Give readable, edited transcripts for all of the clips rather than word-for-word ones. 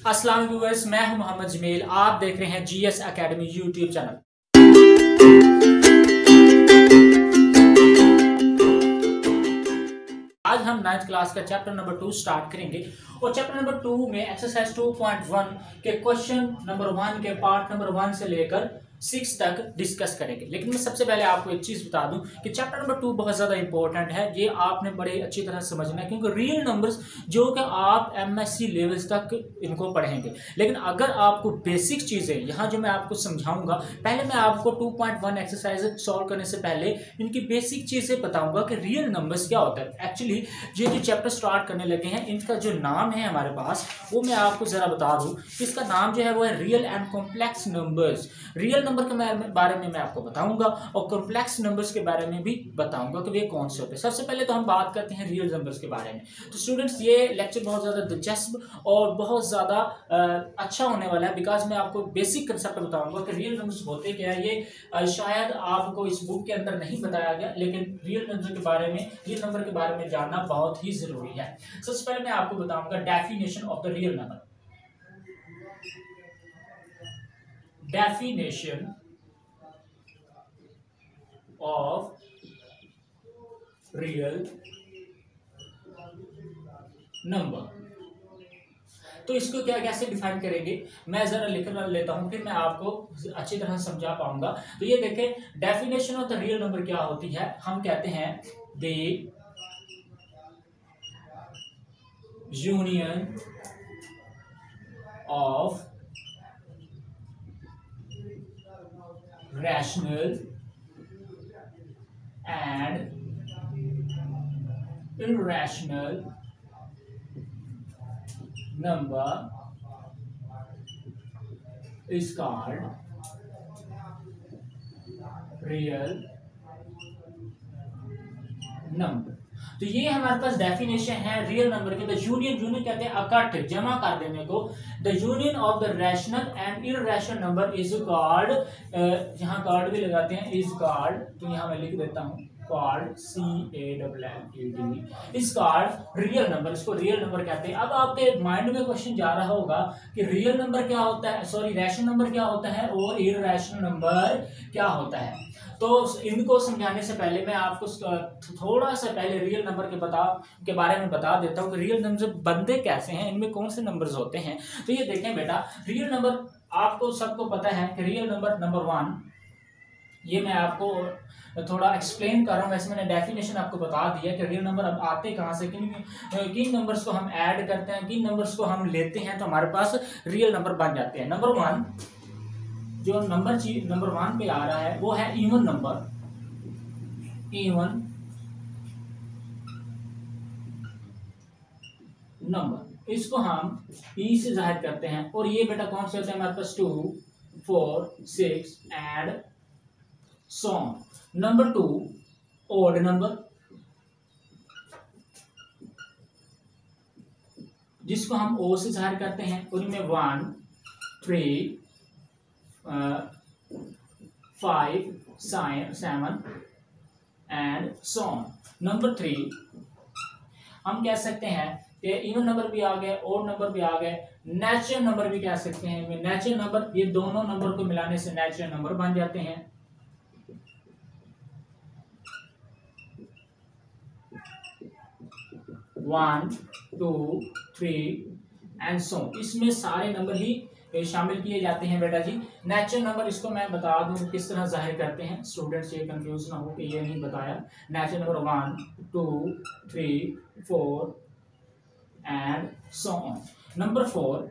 अस्सलाम वालेकुम व्यूअर्स, मैं हूं मोहम्मद जमील। आप देख रहे हैं जीएस एकेडमी यूट्यूब चैनल। आज हम 9th क्लास का चैप्टर नंबर 2 स्टार्ट करेंगे और चैप्टर नंबर 2 में एक्सरसाइज 2.1 के क्वेश्चन नंबर 1 के पार्ट नंबर 1 से लेकर 6 तक डिस्कस करेंगे। लेकिन मैं सबसे पहले आपको एक चीज बता दूं कि चैप्टर नंबर 2 बहुत ज्यादा इंपॉर्टेंट है। ये आपने बड़े अच्छी तरह समझना है क्योंकि रियल नंबर्स जो कि आप एमएससी लेवल्स तक इनको पढ़ेंगे। लेकिन अगर आपको बेसिक चीजें यहाँ जो मैं आपको समझाऊंगा, पहले मैं आपको 2.1 एक्सरसाइज सॉल्व करने से पहले इनकी बेसिक चीजें बताऊंगा कि रियल नंबर्स क्या होता है। एक्चुअली ये जो चैप्टर स्टार्ट करने लगे हैं, इनका जो नाम है हमारे पास वो मैं आपको जरा बता दूं। इसका नाम जो है वो है real and complex numbers. Real number के बारे में मैं आपको बताऊंगा और कॉम्प्लेक्स नंबर्स के बारे में भी बताऊंगा कि वे कौन से होते हैं। सबसे पहले तो हम बात करते हैं रियल नंबर्स के बारे में। तो स्टूडेंट्स, ये लेक्चर बहुत ज़्यादा दिलचस्प और बहुत ज़्यादा अच्छा होने वाला है बिकॉज मैं आपको बेसिक कंसेप्ट बताऊंगा कि रियल नंबर्स होते क्या है। ये शायद आपको इस बुक के अंदर नहीं बताया गया, लेकिन रियल नंबर के बारे में जानना बहुत ही ज़रूरी है। सबसे पहले मैं आपको बताऊंगा definition of the real number. Definition of real number। तो इसको क्या कैसे डिफाइन करेंगे, मैं जरा लिख लेता हूं, फिर मैं आपको अच्छी तरह समझा पाऊंगा। तो ये देखें, definition of the real number क्या होती है। हम कहते हैं the union of rational and irrational number is called real number। तो ये हमारे पास डेफिनेशन है रियल नंबर के। द यूनियन कहते हैं इकट्ठ जमा कर देने को। The union of the rational and irrational number is called, यहाँ कॉल्ड भी लगाते हैं, इज कॉल्ड, तो यहाँ मैं लिख देता हूँ called, CALLED, is called real number. इसको रियल नंबर कहते हैं। अब आपके माइंड में क्वेश्चन जा रहा होगा कि रियल नंबर क्या होता है, सॉरी रैशनल नंबर क्या होता है और इररेशनल नंबर क्या होता है। तो इनको समझाने से पहले मैं आपको थोड़ा सा पहले रियल नंबर के बारे में बता देता हूँ कि रियल नंबर बनते कैसे हैं, इनमें कौन से नंबर्स होते हैं। तो ये देखें बेटा, रियल नंबर आपको सबको पता है कि रियल नंबर नंबर 1, ये मैं आपको थोड़ा एक्सप्लेन कर रहा हूँ। वैसे मैंने डेफिनेशन आपको बता दिया कि रियल नंबर अब आते कहाँ से, किन नंबर्स को हम ऐड करते हैं, किन नंबर्स को हम लेते हैं तो हमारे पास रियल नंबर बन जाते हैं। नंबर 1, जो नंबर 1 पे आ रहा है वो है इवन नंबर। इवन नंबर, इसको हम ई से जाहिर करते हैं। और ये बेटा कौन से होते हैं हमारे पास, 2, 4, 6 and so on. Number 2 odd number, जिसको हम ओ से जाहिर करते हैं। और इनमें 1, 3, 5, 7 एंड सो ऑन। नंबर 3 हम कह सकते हैं कि इवन नंबर भी आ गए, ओड नंबर भी आ गए, नेचुरल नंबर भी कह सकते हैं। नेचुरल नंबर, ये दोनों नंबर को मिलाने से नेचुरल नंबर बन जाते हैं। वन, 2, 3 एंड सो, इसमें सारे नंबर ही शामिल किए जाते हैं बेटा जी। नेचुरल नंबर, इसको मैं बता दूं किस तरह जाहिर करते हैं, स्टूडेंट्स ये कंफ्यूज ना हो कि ये नहीं बताया। Natural number 1, 2, 3, 4 and so on. Number 4,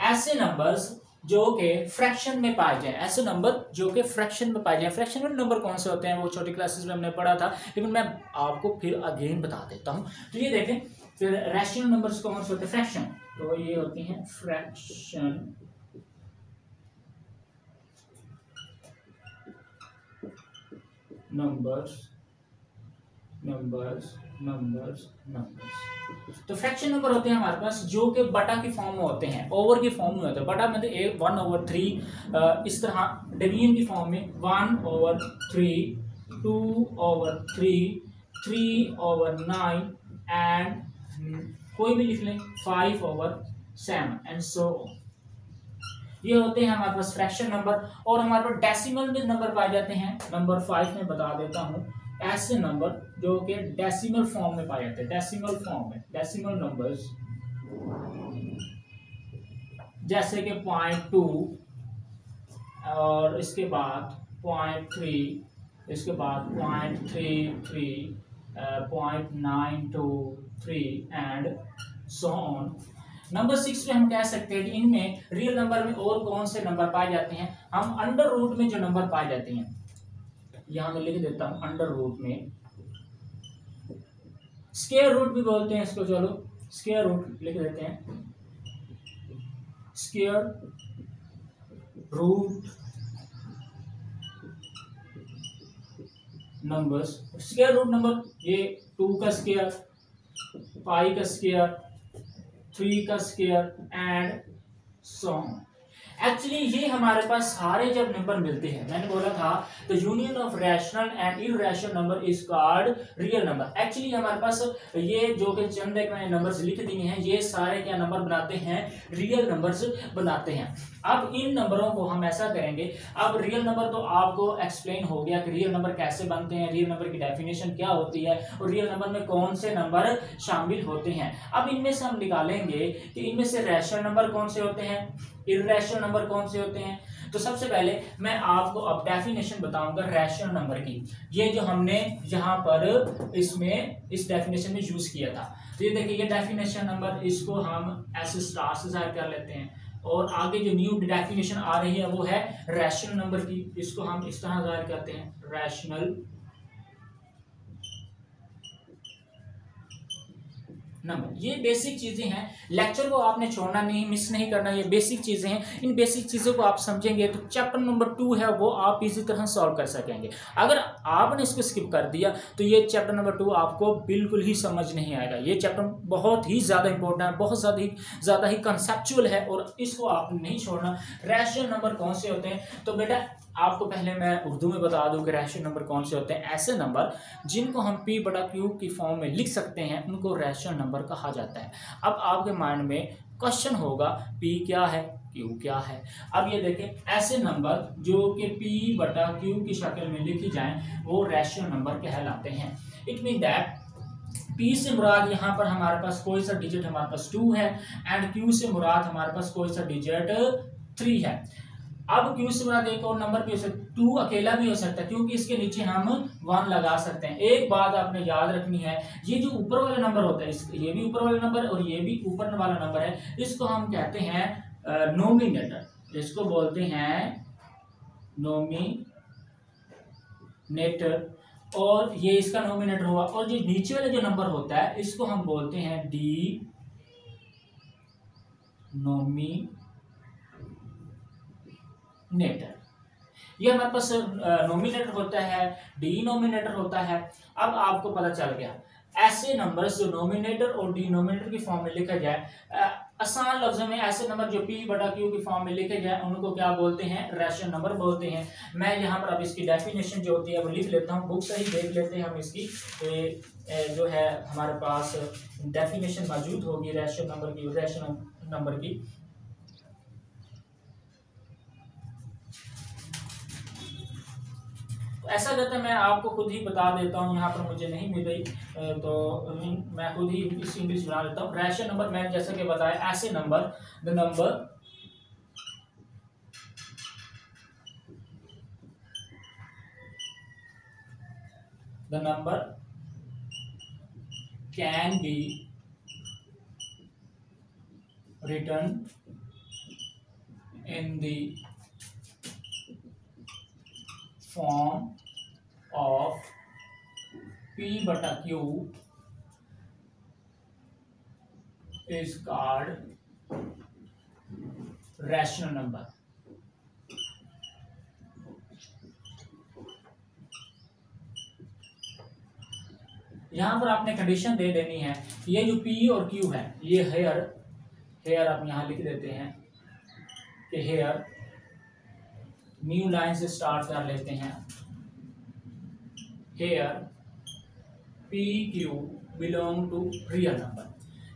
ऐसे नंबर्स जो कि फ्रैक्शन में पाए जाए, ऐसे नंबर जो कि फ्रैक्शन में पाए जाए। फ्रैक्शनल नंबर कौन से होते हैं वो छोटी क्लासेस में हमने पढ़ा था, लेकिन मैं आपको फिर अगेन बता देता हूँ। तो ये देखें, फिर रैशनल नंबर्स कौन से होते हैं, फ्रैक्शन, तो ये होती हैं फ्रैक्शन नंबर्स। तो फ्रैक्शन नंबर होते हैं हमारे पास जो कि बटा की फॉर्म में होते हैं, ओवर की फॉर्म में होते हैं। बटा मतलब 1/3, इस तरह डिवीजन की फॉर्म में 1/3, 2/3, 3/9 एंड कोई भी लिख लें 5/7 7 एंड सो। ये होते हैं हमारे पास फ्रैक्शन नंबर। और हमारे पास डेसिमल में नंबर पाए जाते हैं। नंबर 5 में बता देता हूँ ऐसे नंबर जो कि डेसिमल फॉर्म में पाए जाते हैं। डेसिमल फॉर्म में डेसिमल नंबर्स जैसे कि 0.2 और इसके बाद 0.3, इसके बाद 0.33, 0.923 एंड सो ऑन। नंबर 6 पे हम कह सकते हैं कि इनमें रियल नंबर में और कौन से नंबर पाए जाते हैं। हम अंडर रूट में जो नंबर पाए जाते हैं, यहां मैं लिख देता हूं अंडर रूट में, स्क्वायर रूट भी बोलते हैं इसको, चलो स्क्वायर रूट लिख देते हैं, square root numbers. Square root number ये 2 का स्क्वायर, 5 का स्क्वायर, 3 का square and so on. Actually ये हमारे पास सारे जब नंबर मिलते हैं, मैंने बोला था the union of rational and irrational number is called real number. Actually हमारे पास ये जो कि चंद एक मैंने नंबर्स लिख दिए हैं, ये सारे क्या नंबर बनाते हैं, रियल नंबर्स बनाते हैं। अब इन नंबरों को हम ऐसा करेंगे, अब रियल नंबर तो आपको एक्सप्लेन हो गया कि रियल नंबर कैसे बनते हैं, रियल नंबर की डेफिनेशन क्या होती है और रियल नंबर में कौन से नंबर शामिल होते हैं। अब इनमें से हम निकालेंगे कि इनमें से रैशनल नंबर कौन से होते हैं, इर्रेशनल नंबर कौन से होते हैं। तो सबसे पहले मैं आपको अब डेफिनेशन बताऊंगा रैशनल नंबर की, ये जो हमने यहाँ पर इसमें इस डेफिनेशन में यूज किया था। तो ये देखिए ये डेफिनेशन नंबर, इसको हम ऐसे स्टार से जाहिर कर लेते हैं और आगे जो न्यू डेफिनेशन आ रही है वो है रैशनल नंबर की, इसको हम इस तरह जाहिर करते हैं रैशनल नंबर। ये बेसिक चीजें हैं, लेक्चर को आपने छोड़ना नहीं, मिस नहीं करना, ये बेसिक चीजें हैं। इन बेसिक चीजों को आप समझेंगे तो चैप्टर नंबर 2 है वो आप इसी तरह सॉल्व कर सकेंगे। अगर आपने इसको स्किप कर दिया तो ये चैप्टर नंबर 2 आपको बिल्कुल ही समझ नहीं आएगा। ये चैप्टर बहुत ही ज्यादा इंपॉर्टेंट है, बहुत ज्यादा ही कंसेप्चुअल है और इसको आपने नहीं छोड़ना। रैशनल नंबर कौन से होते हैं, तो बेटा आपको पहले मैं उर्दू में बता दूं कि रैशनल नंबर कौन से होते हैं। ऐसे नंबर जिनको हम p बटा q की फॉर्म में लिख सकते हैं उनको रैशनल नंबर कहा जाता है। अब आपके माइंड में क्वेश्चन होगा p क्या है, q क्या है। अब ये देखें ऐसे नंबर जो कि p बटा q की शक्ल में लिखी जाएं वो रैशनल नंबर कहलाते हैं। इट मीन दैट p से मुराद यहाँ पर हमारे पास कोई सा डिजिट हमारे पास 2 है एंड q से मुराद हमारे पास कोई सा डिजिट 3 है। अब q से मुराद एक और नंबर भी हो सकता है, 2 अकेला भी हो सकता है क्योंकि इसके नीचे हम 1 लगा सकते हैं। एक बात आपने याद रखनी है, ये जो ऊपर वाला नंबर होता है, ये भी ऊपर वाला नंबर और ये भी ऊपर वाला नंबर है, इसको हम कहते हैं नोमिनेटर, इसको बोलते हैं नोमिनेटर और ये इसका नोमिनेटर हुआ। और जो नीचे वाला जो नंबर होता है इसको हम बोलते हैं डिनोमिनेटर। ये हमारे पास नोमिनेटर होता है, डिनोमिनेटर होता है। अब आपको पता चल गया ऐसे नंबर्स जो नोमिनेटर और डिनोमिनेटर की फॉर्म में लिखा जाए, आसान लफ्जों में ऐसे नंबर जो p बटा q की फॉर्म में लिखे जाए उनको क्या बोलते हैं, रैशनल नंबर बोलते हैं। मैं यहाँ पर अब इसकी डेफिनेशन जो होती है वो लिख लेता हूँ, बुक से ही देख लेते हैं हम इसकी। जो है हमारे पास डेफिनेशन मौजूद होगी रैशनल नंबर की। ऐसा करता है मैं आपको खुद ही बता देता हूँ, यहाँ पर मुझे नहीं मिल रही तो मैं खुद ही इस इंग्लिश बना लेता हूँ। रैशनल नंबर मैंने जैसा कि बताया ऐसे number the number can be written in the form of p बटा q is called rational number। यहां पर आपने कंडीशन दे देनी है कि ये जो p और q है, ये हेयर आप यहां लिख देते हैं कि हेयर न्यू लाइन से स्टार्ट कर लेते हैं। Here P Q belong to real number.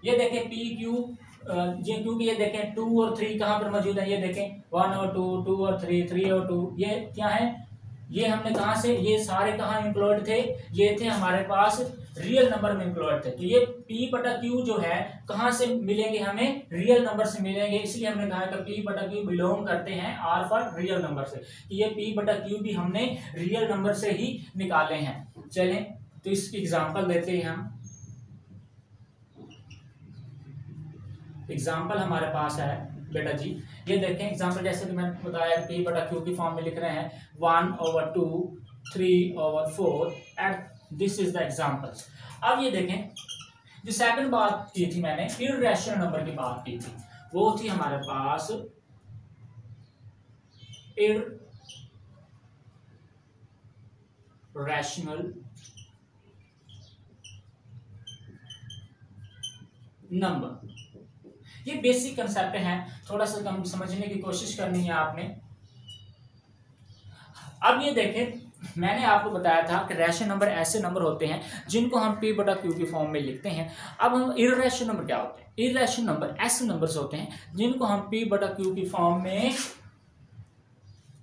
ये देखें पी क्यू ये क्योंकि ये देखें 2 और 3 कहाँ पर मौजूद है, ये देखें 1 और 2, 2 और 3, 3 और 2, ये क्या है, ये हमने कहाँ से, ये सारे कहाँ इंक्लूड थे, ये थे हमारे पास रियल नंबर में इंक्लूड थे। तो ये P बटा Q जो है कहाँ से मिलेंगे, हमें रियल नंबर से मिलेंगे, इसलिए हमने कहा कि P बटा Q बिलोंग करते हैं R फॉर रियल नंबर से। ये P बटा Q भी हमने रियल नंबर से ही निकाले हैं। चलें तो इसकी एग्जांपल देते हैं हम। एग्जाम्पल हमारे पास है बेटा जी, ये देखें एग्जाम्पल जैसे कि मैंने बताया P बटा Q की फॉर्म में लिख रहे हैं 1/2, 3/4 and this is the example. अब ये देखें जो सेकंड बात की थी मैंने, इर्रेशनल नंबर की बात की थी, वो थी हमारे पास इर्रेशनल नंबर। ये बेसिक कंसेप्ट है, थोड़ा सा कम समझने की कोशिश करनी है आपने। अब ये देखें मैंने आपको बताया था कि रैशनल नंबर ऐसे नंबर होते हैं जिनको हम P बटा Q की फॉर्म में लिखते हैं। अब हम इर्रेशनल नंबर क्या होते हैं, इर्रेशनल नंबर ऐसे नंबर्स होते हैं जिनको हम P बटा Q की फॉर्म में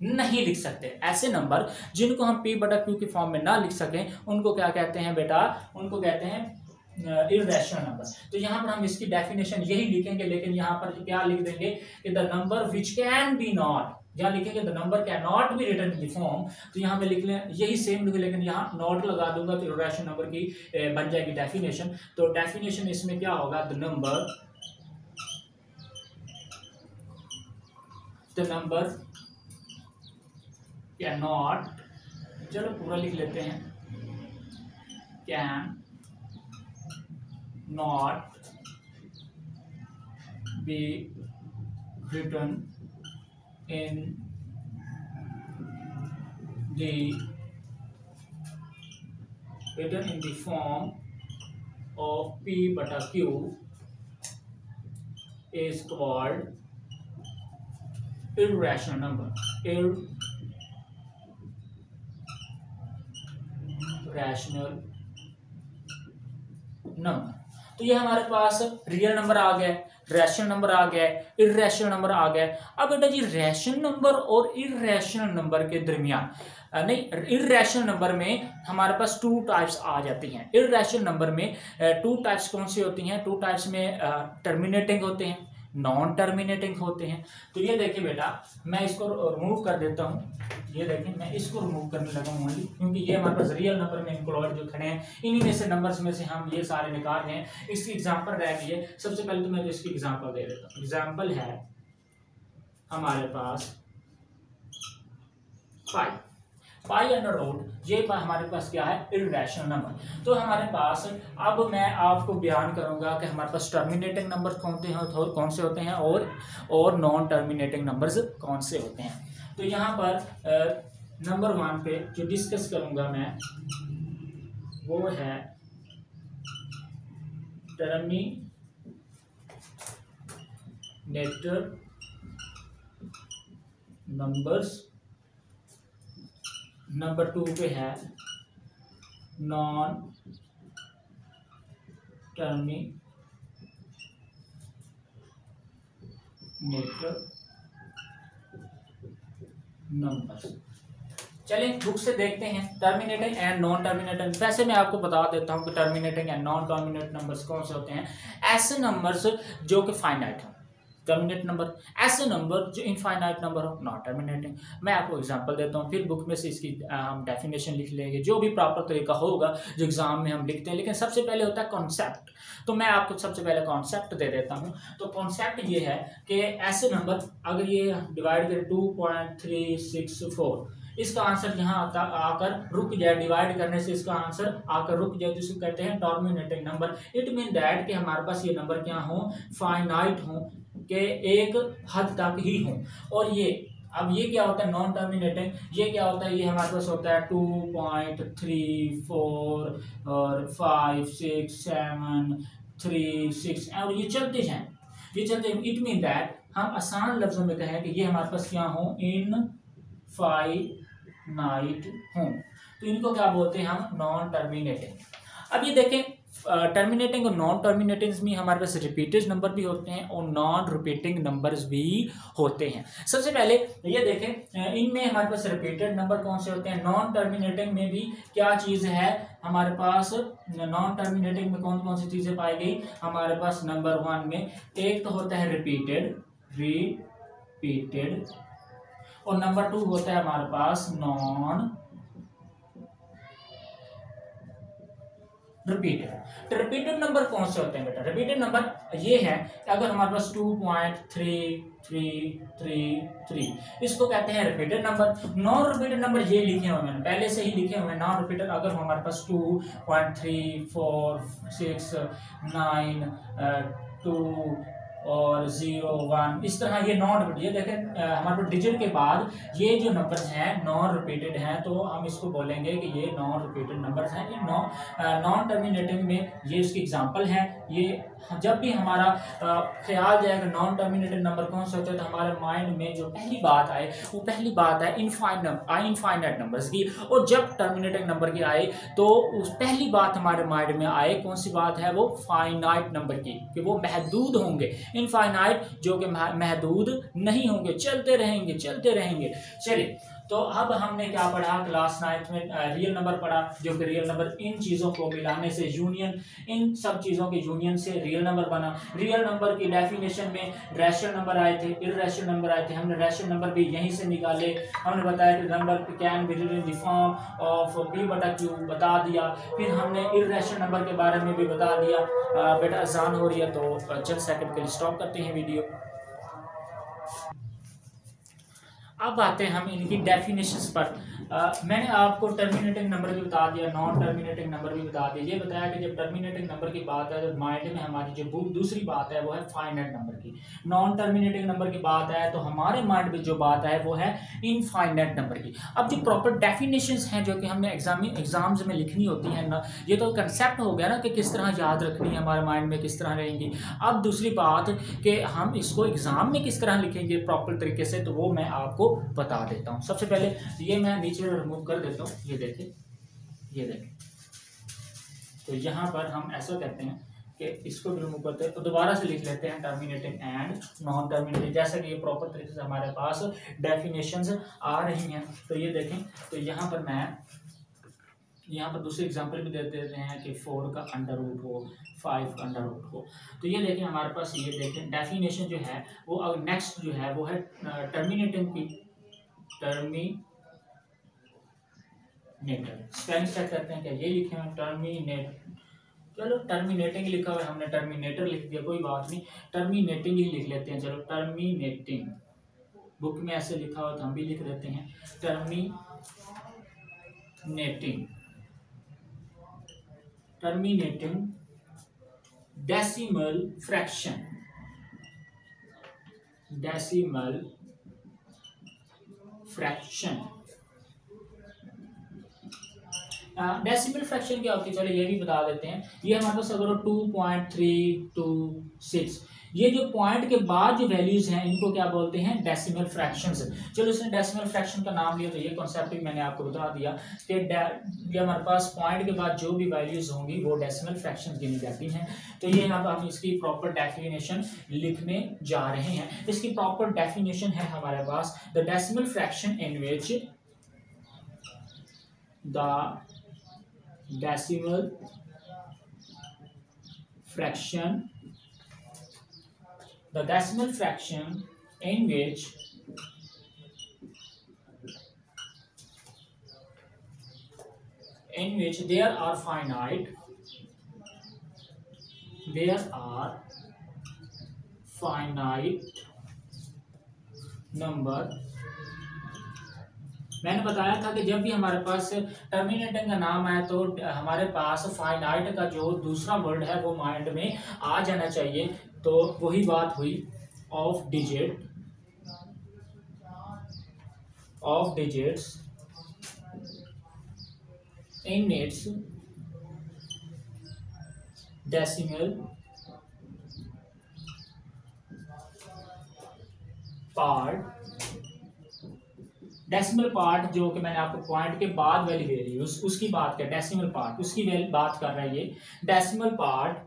नहीं लिख सकते। ऐसे नंबर जिनको हम P बटा Q की फॉर्म में ना लिख सकें उनको क्या कहते हैं बेटा, उनको कहते हैं इर्रेशनल नंबर। तो यहाँ पर हम इसकी डेफिनेशन यही लिखेंगे, लेकिन यहाँ पर क्या लिख देंगे कि the number which can be not, यहाँ लिखेंगे the number can not be written in the form. तो यहाँ पे लिख लें यही सेम लिखे, लेकिन यहाँ नॉट लगा दूंगा तो इर्रेशनल नंबर की बन जाएगी डेफिनेशन। तो डेफिनेशन इसमें क्या होगा, द नंबर कैन नॉट, चलो पूरा लिख लेते हैं, can not be written in the form of P bata Q is called irrational number, irrational number. तो ये हमारे पास रियल नंबर आ गया, रैशनल नंबर आ गया, इर्रेशनल नंबर आ गया। अब बेटा जी रैशनल नंबर और इर्रेशनल नंबर के दरमियान नहीं, इर्रेशनल नंबर में हमारे पास 2 टाइप्स आ जाती हैं। इर्रेशनल नंबर में 2 टाइप्स कौन सी होती हैं, 2 टाइप्स में टर्मिनेटिंग होते हैं, नॉन टर्मिनेटिंग होते हैं। तो ये देखिए बेटा मैं इसको रिमूव कर देता हूँ, ये देखिए मैं इसको रिमूव करने लगा हूँ क्योंकि ये हमारे पास रियल नंबर में इंक्लूड जो खड़े हैं, इन्हीं में से नंबर्स में से हम ये सारे निकाल रहे हैं। इसकी एग्जांपल रह गई है, सबसे पहले तो मैं तो इसकी एग्जांपल दे देता हूँ। एग्जांपल है हमारे पास 5 अंडर रूट, ये हमारे पास क्या है, इर्रेशनल नंबर। तो हमारे पास अब मैं आपको बयान करूंगा कि हमारे पास टर्मिनेटिंग नंबर कौन से होते हैं और नॉन टर्मिनेटिंग नंबर्स कौन से होते हैं। तो यहाँ पर नंबर 1 पे जो डिस्कस करूंगा मैं वो है टर्मिनेटर नंबर्स। नंबर 2 पे है नॉन टर्मिनेटर नंबर्स। चलिए बुक से देखते हैं टर्मिनेटिंग एंड नॉन टर्मिनेटिंग। वैसे मैं आपको बता देता हूं कि terminating and non terminating numbers कौन से होते हैं। ऐसे नंबर्स जो कि फाइनाइट हो, टर्मिनेट नंबर। ऐसे नंबर जो इनफाइनाइट नंबर हो, नॉट टर्मिनेटिंग। मैं आपको एग्जांपल देता हूँ, फिर बुक में से इसकी हम डेफिनेशन लिख लेंगे, जो भी प्रॉपर तरीका होगा जो एग्जाम में हम लिखते हैं। लेकिन सबसे पहले होता है कॉन्सेप्ट, तो मैं आपको सबसे पहले कॉन्सेप्ट दे देता हूँ। तो कॉन्सेप्ट ये है कि ऐसे नंबर अगर ये डिवाइड करें 2.364, इसका आंसर यहाँ आकर रुक जाए, डिवाइड करने से इसका आंसर आकर रुक जाए, जिसको कहते हैं terminating number. It mean that कि हमारे पास ये नंबर क्या हो, फाइनाइट हो, के एक हद तक ही हो। और ये अब ये क्या होता है नॉन टर्मिनेटिंग, ये क्या होता है, ये हमारे पास होता है 2.34 और 5, 6, 7, 3, 6 और ये चलते हैं, ये चलते हैं। इट मीन दैट हम आसान लफ्जों में कहें कि ये हमारे पास क्या हो, इनफाइनाइट हो, तो इनको क्या बोलते हैं हम, नॉन टर्मिनेटिंग। अब ये देखें टर्मिनेटिंग और नॉन टर्मिनेटिंग में हमारे पास रिपीटेड नंबर भी होते हैं और नॉन रिपीटिंग नंबर्स भी होते हैं। सबसे पहले ये देखें, इनमें हमारे पास रिपीटेड नंबर कौन से होते हैं। नॉन टर्मिनेटिंग में भी क्या चीज़ है हमारे पास, नॉन टर्मिनेटिंग में कौन कौन सी चीज़ें पाई गई हमारे पास। नंबर 1 में एक तो होता है रिपीटेड और नंबर 2 होता है हमारे पास नॉन रिपीटेड। रिपीटेड नंबर कौन से होते हैं बेटा। रिपीटेड नंबर ये है अगर हमारे पास 2.33333 इसको कहते हैं repeated number. Non repeated number ये लिखे हुए हैं पहले से ही लिखे हुए हैं नॉन रिपीटेड। अगर हमारे पास 2.346 9 2 और 0 1 इस तरह ये नॉन रिपीटेड, ये देखें हमारे पास डिजिट के बाद ये जो नंबर्स हैं नॉन रिपीटेड हैं तो हम इसको बोलेंगे कि ये नॉन रिपीटेड नंबर्स हैं। ये नॉन टर्मिनेटिंग में ये इसकी एग्जांपल है। ये जब भी हमारा ख्याल जाएगा नॉन टर्मिनेटेड नंबर कौन से होते हैं तो हमारे माइंड में जो पहली बात आए वो पहली बात है इनफाइनाइट नंबर्स की। और जब टर्मिनेटिंग नंबर की आए तो उस पहली बात हमारे माइंड में आए कौन सी बात है, वो फाइनाइट नंबर की, कि वो महदूद होंगे। इनफाइनाइट जो कि महदूद नहीं होंगे, चलते रहेंगे। चलिए तो अब हमने क्या पढ़ा क्लास 9 में, रियल नंबर पढ़ा, जो कि रियल नंबर इन चीज़ों को मिलाने से यूनियन, इन सब चीज़ों के यूनियन से रियल नंबर बना। रियल नंबर की डेफिनेशन में रैशनल नंबर आए थे, इर्रेशनल नंबर आए थे। हमने रैशनल नंबर भी यहीं से निकाले। हमने बताया कि number can be written in the form of p/q बता दिया। फिर हमने इर्रेशनल नंबर के बारे में भी बता दिया। बेटा अजान हो रही है तो चंद सेकंड के लिए स्टॉप करते हैं वीडियो। अब आते हैं हम इनकी डेफिनेशंस पर। मैंने आपको टर्मिनेटिंग नंबर भी बता दिया, नॉन टर्मिनेटिंग नंबर भी बता दिया। ये बताया कि जब टर्मिनेटिंग नंबर की बात है तो माइंड में हमारी जो दूसरी बात है वो है फाइनाइट नंबर की। नॉन टर्मिनेटिंग नंबर की बात है तो हमारे माइंड में जो बात है वो है इनफाइनाइट नंबर की। अब जो प्रॉपर डेफिनेशंस हैं जो कि हमने एग्जाम्स में लिखनी होती है ना, ये तो कंसेप्ट हो गया ना कि किस तरह याद रखनी है, हमारे माइंड में किस तरह रहेंगी। अब दूसरी बात कि हम इसको एग्जाम में किस तरह लिखेंगे प्रॉपर तरीके से, तो वो मैं आपको बता देता हूं। सबसे पहले ये मैं नीचे रिमूव कर देता हूं, ये देखें। तो यहां पर हम ऐसा कहते हैं कि इसको भी रिमूव करते हैं तो दोबारा से लिख लेते हैं टर्मिनेटिंग एंड नॉन टर्मिनेटिंग, जैसा कि ये प्रॉपर तरीके से हमारे पास डेफिनेशंस आ रही हैं। तो ये देखें, तो यहां पर मैं दूसरी एग्जांपल भी दे देते हैं कि 4 का अंडर रूट हो, 5 का अंडर रूट हो। तो ये देखें हमारे पास, ये देखें डेफिनेशन जो है वो नेक्स्ट जो है वो है टर्मिनेटिंग की। स्पेलिंग चेक करते हैं क्या ये लिखे हैं चलो टर्मिनेटिंग लिखा हुआ है, हमने टर्मिनेटर लिख दिया, कोई बात नहीं, टर्मिनेटिंग ही लिख लेते हैं। चलो टर्मिनेटिंग, बुक में ऐसे लिखा हुआ तो हम भी लिख देते हैं terminating decimal fraction. Decimal fraction क्या होती है, चलो ये भी बता देते हैं। ये हमारे पास अगर 2.326, ये जो पॉइंट के बाद जो वैल्यूज हैं इनको क्या बोलते हैं, डेसिमल फ्रैक्शंस। चलो इसने डेसिमल फ्रैक्शन का नाम लिया तो ये कॉन्सेप्ट भी मैंने आपको बता दिया कि ये हमारे पास पॉइंट के बाद जो भी वैल्यूज होंगी वो डेसिमल फ्रैक्शन गिनी जाती हैं। तो ये अब हम इसकी प्रॉपर डेफिनेशन लिखने जा रहे हैं। इसकी प्रॉपर डेफिनेशन है हमारे पास, the decimal fraction in which the decimal fraction in which there are finite number। मैंने बताया था कि जब भी हमारे पास टर्मिनेटिंग का नाम आए तो हमारे पास फाइनाइट का जो दूसरा वर्ड है वो माइंड में आ जाना चाहिए। तो वही बात हुई of digits in its decimal part decimal part जो कि मैंने आपको पॉइंट के बाद वाली दे रही है उसकी बात कर, डेसिमल पार्ट उसकी बात कर रहा है ये। Decimal part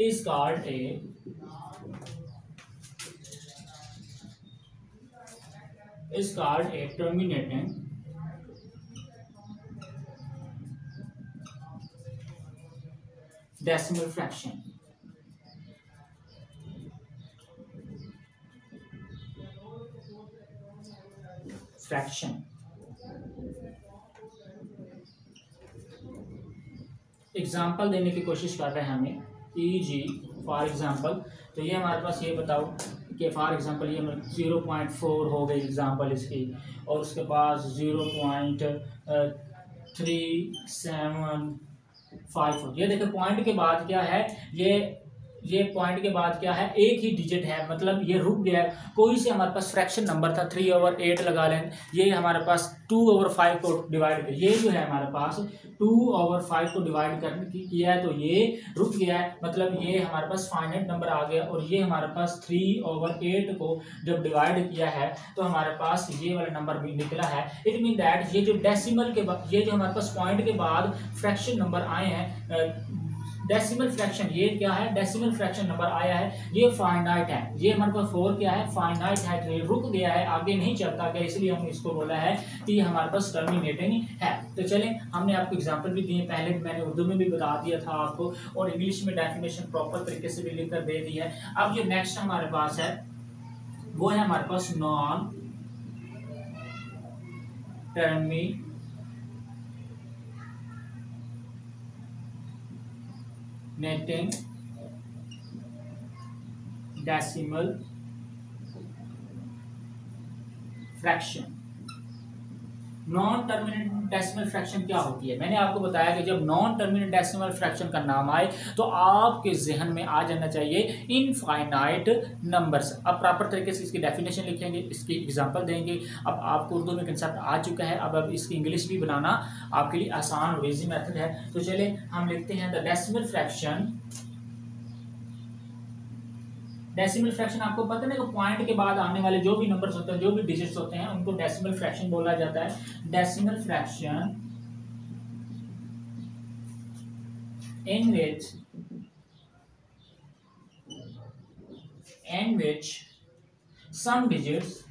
is called a terminating decimal fraction. Example देने की कोशिश कर रहे हैं हमें, फॉर एग्जाम्पल। तो ये हमारे पास ये बताओ कि फॉर एग्जांपल ये 0.4 हो गई एग्जांपल इसकी, और उसके पास 0.3754। ये देखो पॉइंट के बाद क्या है, ये पॉइंट के बाद क्या है, एक ही डिजिट है, मतलब ये रुक गया है। कोई से हमारे पास फ्रैक्शन नंबर था 3/8 लगा लें, ये हमारे पास 2/5 को डिवाइड कर, ये जो है हमारे पास 2/5 को डिवाइड करने किया है, तो ये रुक गया है, मतलब ये हमारे पास फाइनाइट नंबर आ गया। और ये हमारे पास 3/8 को जब डिवाइड किया है तो हमारे पास ये वाला नंबर भी निकला है। इट मीन दैट ये जो डेसिमल के बाद, ये जो हमारे पास पॉइंट के बाद फ्रैक्शन नंबर आए हैं, डेसिमल फ्रैक्शन, ये क्या है, डेसिमल फ्रैक्शन नंबर आया है, ये फाइनाइट है। ये हमारे पास 4 क्या है, फाइनाइट है, तो ये रुक गया है, आगे नहीं चलता गया, इसलिए हम इसको बोला है कि ये हमारे पास टर्मिनेटिंग है। तो चलें, हमने आपको एग्जांपल भी दिए, पहले मैंने उर्दू में भी बता दिया था आपको, और इंग्लिश में डेफिनेशन प्रॉपर तरीके से भी लिख कर दे दी है। अब जो नेक्स्ट हमारे पास है वो है हमारे पास non terminating decimal fraction. Non terminate decimal fraction क्या होती है? मैंने आपको बताया कि जब नॉन टर्मिनेट डेसिमल फ्रैक्शन का नाम आए तो आपके जहन में आ जाना चाहिए इनफाइनाइट नंबर्स। अब प्रॉपर तरीके से इसकी डेफिनेशन लिखेंगे, इसकी एग्जांपल देंगे। अब आपको उर्दू में कंसेप्ट आ चुका है, अब इसकी इंग्लिश भी बनाना आपके लिए आसान और ईजी मेथड है। तो चलिए हम लिखते हैं the decimal fraction. Decimal fraction आपको पता है कि पॉइंट के बाद आने वाले जो भी नंबर्स होते हैं, जो भी डिजिट्स होते हैं, उनको डेसिमल फ्रैक्शन बोला जाता है। Decimal fraction in which some digits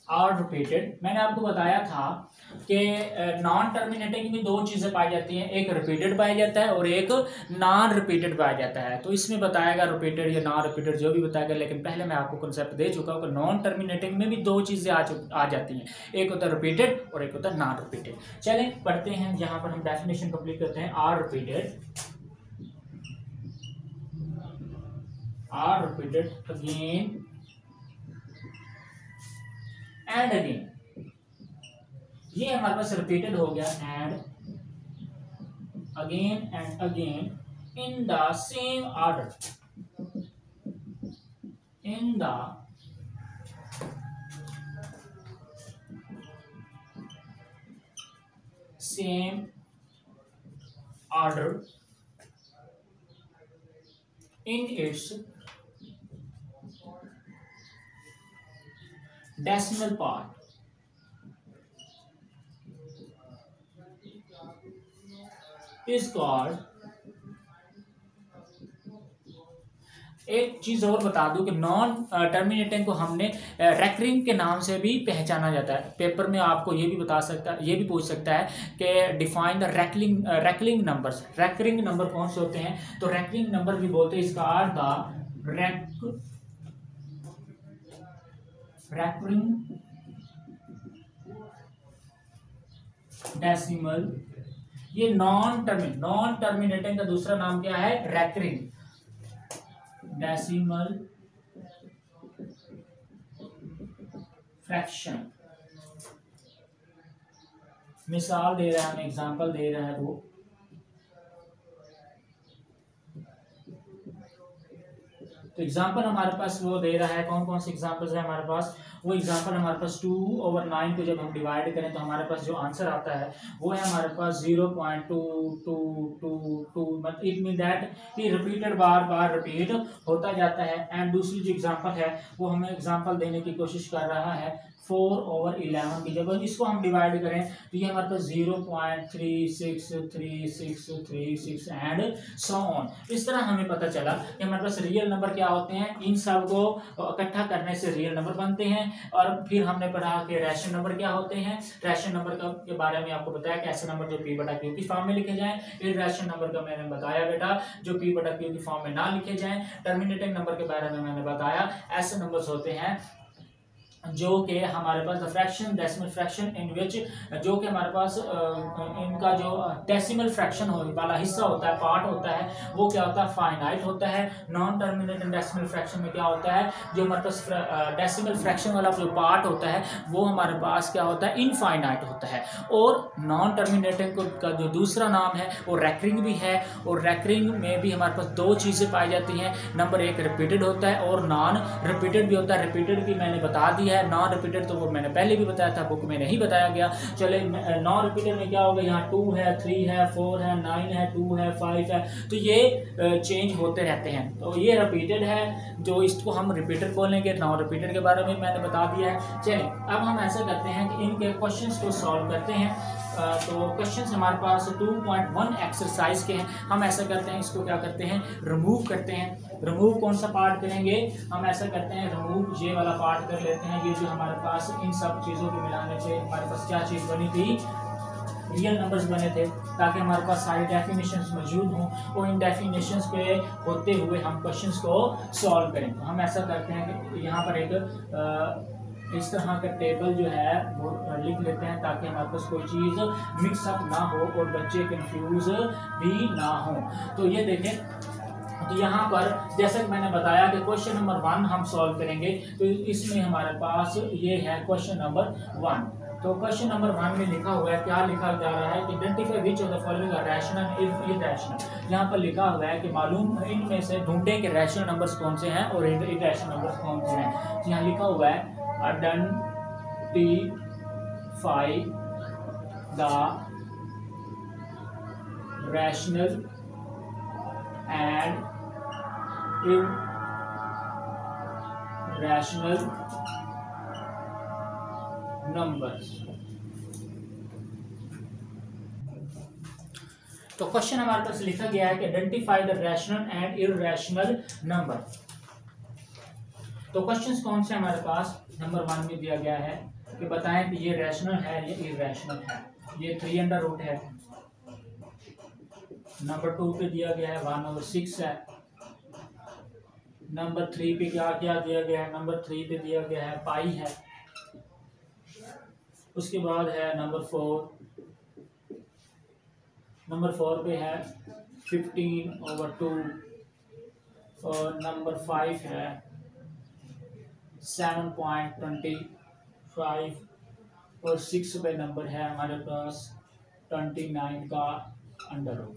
are repeated. मैंने आपको बताया था कि नॉन टर्मिनेटिंग में दो चीज़ें पाई जाती हैं, एक रिपीटेड पाया जाता है और एक नॉन रिपीटेड पाया जाता है। तो इसमें बताएगा रिपीटेड या नॉन रिपीटेड जो भी बताएगा, लेकिन पहले मैं आपको कंसेप्ट दे चुका हूँ कि नॉन टर्मिनेटिंग में भी दो चीज़ें आ जाती हैं, एक होता है रिपीटेड और एक होता है नॉन रिपीटेड। चलें पढ़ते हैं, जहाँ पर हम डेफिनेशन कंप्लीट करते हैं। Are repeated again and again. ये हमारे पास रिपीटेड हो गया, and again in the same order, in the same order in its decimal part is called। एक चीज और बता दूं कि नॉन टर्मिनेटिंग को हमने रेकरिंग के नाम से भी पहचाना जाता है। पेपर में आपको ये भी बता सकता है, ये भी पूछ सकता है कि define the recurring numbers. Recurring number कौन से होते हैं? तो रेकरिंग नंबर भी बोलते हैं इसका आर द रेकरिंग डेसिमल। ये नॉन टर्मिनेटिंग का दूसरा नाम क्या है? Recurring decimal fraction. मिसाल दे रहा है, एग्जांपल दे रहा है वो। तो एग्जाम्पल हमारे पास वो दे रहा है, कौन कौन से एग्जाम्पल्स है हमारे पास, वो एग्जाम्पल हमारे पास 2/9 को जब हम डिवाइड करें तो हमारे पास जो आंसर आता है वो है हमारे पास 0.2222, मतलब इट मीन दैट कि रिपीटेड बार बार रिपीट होता जाता है। एंड दूसरी जो एग्जाम्पल है वो हमें एग्जाम्पल देने की कोशिश कर रहा है 4/11 की। जब इसको हम डिवाइड करें तो ये हमारे पास 0.363636 एंड सो ऑन। इस तरह हमें पता चला कि हमारे पास रियल नंबर क्या होते हैं, इन सब को इकट्ठा करने से रियल नंबर बनते हैं। और फिर हमने पढ़ा कि रैशनल नंबर क्या होते हैं, रैशनल नंबर के बारे में आपको बताया कि ऐसे नंबर जो p/q की फॉर्म में लिखे जाएं। इरैशनल नंबर का मैंने बताया बेटा जो p/q की फॉर्म में ना लिखे जाएं। टर्मिनेटिंग नंबर के बारे में मैंने बताया ऐसे नंबर्स होते हैं जो कि हमारे पास the fraction decimal fraction in which, जो कि हमारे पास इनका जो डेसिमल फ्रैक्शन वाला हिस्सा होता है, पार्ट होता है, वो क्या होता है, फाइनाइट होता है। नॉन टर्मिनेटिंग डेसिमल फ्रैक्शन में क्या होता है, जो हमारे पास डेसिमल फ्रैक्शन वाला जो पार्ट होता है वो हमारे पास क्या होता है, इनफाइनाइट होता है। और नॉन टर्मिनेटिंग का जो दूसरा नाम है वो रैकरिंग भी है। और रैकरिंग में भी हमारे पास दो चीज़ें पाई जाती हैं, नंबर एक रिपीटेड होता है और नॉन रिपीटेड भी होता है। रिपीटेड की मैंने बता दी है, नॉन रिपीटेड तो वो मैंने पहले भी बताया था, बुक में नहीं बताया गया। चले नॉन रिपीटेड में क्या होगा, यहाँ 2 है, 3 है, 4 है, 9 है, 2 है, 5 है, तो ये चेंज होते रहते हैं। तो ये रिपीटेड है, जो इसको हम रिपीटेड बोलेंगे। नॉन रिपीटेड के बारे में मैंने बता दिया है। चलिए अब हम ऐसा करते हैं कि इनके क्वेश्चंस को सॉल्व करते हैं। तो क्वेश्चंस हमारे पास 2.1 एक्सरसाइज के हैं। हम ऐसा करते हैं, इसको क्या करते हैं, रिमूव करते हैं। रिमूव कौन सा पार्ट करेंगे, हम ऐसा करते हैं रिमूव ये वाला पार्ट कर लेते हैं। ये जो हमारे पास इन सब चीज़ों को मिलाने से हमारे पास क्या चीज़ बनी थी, रियल नंबर्स बने थे, ताकि हमारे पास सारी डेफिनेशंस मौजूद हों और इन डेफिनेशंस पे होते हुए हम क्वेश्चंस को सॉल्व करें। तो हम ऐसा करते हैं कि यहाँ पर एक इस तरह का टेबल जो है वो लिख लेते हैं, ताकि हमारे पास कोई चीज़ मिक्सअप ना हो और बच्चे कंफ्यूज भी ना हो। तो ये देखें, तो यहाँ पर जैसा कि मैंने बताया कि क्वेश्चन नंबर 1 हम सॉल्व करेंगे। तो इसमें हमारे पास ये है क्वेश्चन नंबर 1। तो क्वेश्चन नंबर 1 में लिखा हुआ है, क्या लिखा जा रहा है कि identify which of the following are rational if irrational. यहाँ पर लिखा हुआ है कि मालूम इनमें से ढूंढें कि रैशनल नंबर्स कौन से हैं और इरैशनल नंबर्स कौन से हैं। तो यहाँ लिखा हुआ है identify the rational and irrational numbers। तो क्वेश्चन हमारे पास लिखा गया है कि identify the rational and irrational number. तो क्वेश्चंस कौन से हमारे पास नंबर 1 में दिया गया है कि बताएं कि ये रैशनल है या इरैशनल है। ये 3√, है। नंबर 2 पे दिया गया है 1/6 है। नंबर 3 पे क्या क्या दिया गया है, नंबर 3 पे दिया गया है पाई है। उसके बाद है नंबर 4, नंबर 4 पे है 15/2 और नंबर 5 है 7.25 और 6 पे नंबर है हमारे पास 29 का √।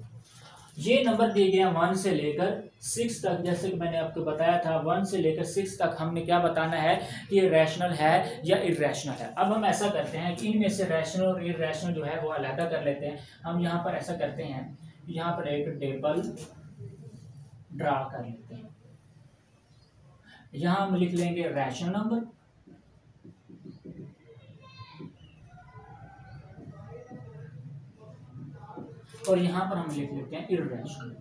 ये नंबर दिए गए हैं 1 से लेकर 6 तक। जैसे कि मैंने आपको बताया था 1 से लेकर 6 तक हमने क्या बताना है कि ये रैशनल है या इरैशनल है। अब हम ऐसा करते हैं कि इनमें से रैशनल और इरैशनल जो है वो अलग कर लेते हैं। हम यहाँ पर ऐसा करते हैं, यहाँ पर एक टेबल ड्रा कर लेते हैं। यहाँ हम लिख लेंगे रैशनल नंबर, और यहाँ पर हम लिख लेते हैं इरैशनल।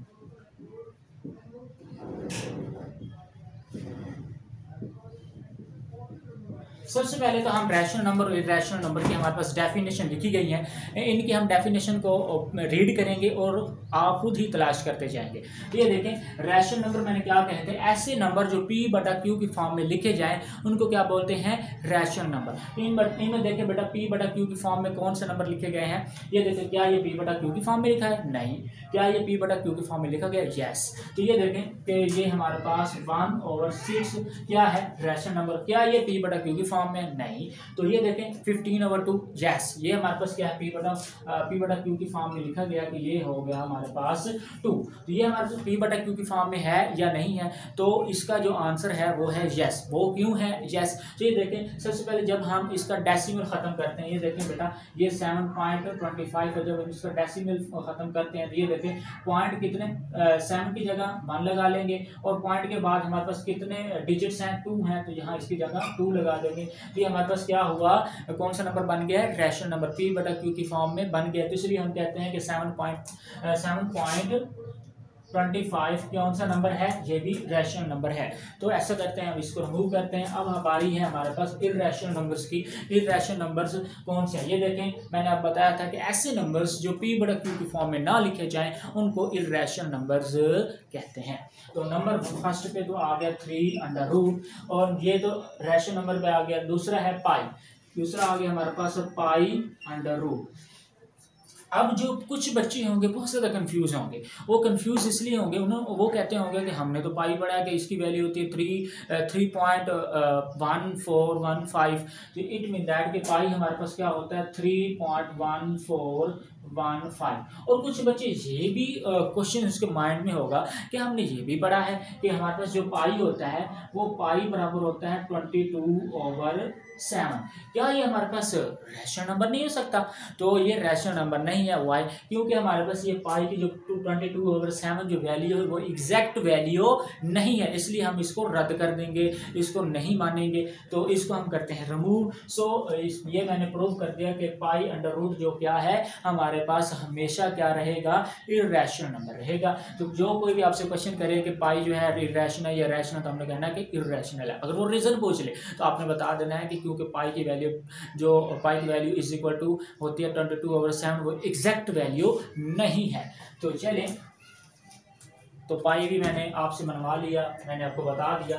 सबसे पहले तो हम रैशनल नंबर और इरैशनल नंबर की हमारे पास डेफिनेशन लिखी गई है, इनकी हम डेफिनेशन को रीड करेंगे और आप खुद ही तलाश करते जाएंगे। तो ये देखें, रैशनल नंबर मैंने क्या कहे थे, ऐसे नंबर जो p/q की फॉर्म में लिखे जाएं उनको क्या बोलते हैं, रैशनल नंबर। इनमें देखें बेटा p/q की फॉर्म में कौन से नंबर लिखे गए हैं, ये देखें, क्या ये p/q की फॉर्म में लिखा है, नहीं। क्या ये p/q की फॉर्म में लिखा गया, यस। तो ये देखें कि ये हमारे पास 1/6 क्या है, रैशनल नंबर। क्या ये p/q की फॉर्म फॉर्म में नहीं। तो ये देखें 15/2 यस, ये हमारे पास क्या है, P बटा Q की फॉर्म में लिखा गया कि ये हो गया हमारे पास 2। तो ये हमारे पास P बटा Q की फॉर्म में है या नहीं है, तो इसका जो आंसर है वो है यस। वो क्यों है यस? तो ये देखें सबसे पहले जब हम इसका डेसिमल खत्म करते हैं, ये देखें बेटा ये 7.25 है, जब हम इसका डेसिमल खत्म करते हैं तो ये देखें पॉइंट कितने 7 की जगह 1 लगा लेंगे और पॉइंट के बाद हमारे पास कितने डिजिट्स हैं 2 हैं, तो यहाँ इसकी जगह 2 लगा देंगे। तो ये हमारे पास क्या हुआ, कौन सा नंबर बन गया है, रैशनल नंबर P बटा Q की फॉर्म में बन गया। तो इसलिए हम कहते हैं कि 7.25 कौन सा नंबर है, ये भी रैशनल नंबर है। तो ऐसा करते हैं, हम इसको रिमूव करते हैं। अब हमारी है हमारे पास इर्रेशनल नंबर्स की। इर्रेशनल नंबर्स कौन से हैं, ये देखें मैंने आपको बताया था कि ऐसे नंबर्स जो P बटा Q की फॉर्म में ना लिखे जाएं उनको इर्रेशनल नंबर्स कहते हैं। तो नंबर फर्स्ट पे तो आ गया 3√, और ये तो रैशनल नंबर पे आ गया। दूसरा है पाई, दूसरा आ गया हमारे पास π√। अब जो कुछ बच्चे होंगे बहुत ज़्यादा कंफ्यूज होंगे, वो कंफ्यूज इसलिए होंगे, वो कहते होंगे कि हमने तो पाई पढ़ा है कि इसकी वैल्यू होती है 3.1415। तो इट मीन दैट कि पाई हमारे पास क्या होता है 3.1415। और कुछ बच्चे ये भी क्वेश्चन उसके माइंड में होगा कि हमने ये भी पढ़ा है कि हमारे पास जो पाई होता है वो पाई बराबर होता है 22/7। क्या ये हमारे पास रैशनल नंबर नहीं हो सकता? तो ये रैशनल नंबर नहीं है। वाई? क्योंकि हमारे पास ये पाई की जो 22/7 जो वैल्यू है वो एग्जैक्ट वैल्यू नहीं है, इसलिए हम इसको रद्द कर देंगे, इसको नहीं मानेंगे। तो इसको हम करते हैं रिमूव। सो ये मैंने प्रूव कर दिया कि π√, जो क्या है हमारे पास हमेशा क्या रहेगा, इर्रेशनल नंबर रहेगा। तो जो कोई भी आपसे क्वेश्चन करे कि पाई जो है इर्रेशनल या रैशनल, तो हमने कहना है कि इर्रेशनल है। अगर वो रीजन पूछ ले तो आपने बता देना है कि क्योंकि पाई की वैल्यू इज इक्वल टू होती है 22/7, वो एग्जैक्ट वैल्यू नहीं है। तो चलें, तो पाई भी मैंने आपसे मनवा लिया, मैंने आपको बता दिया।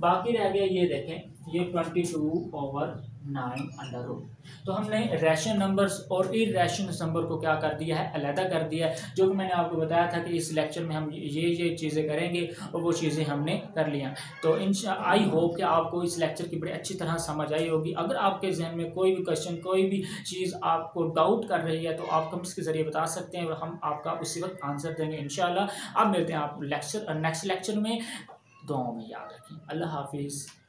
बाकी रह गया ये देखें, ये 22/9√। तो हमने रैशनल नंबर्स और इर्रेशनल नंबर को क्या कर दिया है, अलग कर दिया है। जो कि मैंने आपको बताया था कि इस लेक्चर में हम ये चीज़ें करेंगे और वो चीज़ें हमने कर लिया। तो आई होप कि आपको इस लेक्चर की बड़ी अच्छी तरह समझ आई होगी। अगर आपके जहन में कोई भी क्वेश्चन, कोई भी चीज़ आपको डाउट कर रही है तो आप कमेंट्स के ज़रिए बता सकते हैं और हम आपका उसी वक्त आंसर देंगे इंशाल्लाह। अब मिलते हैं आप नेक्स्ट लेक्चर में। दुआओं में याद रखें। अल्लाह हाफिज़।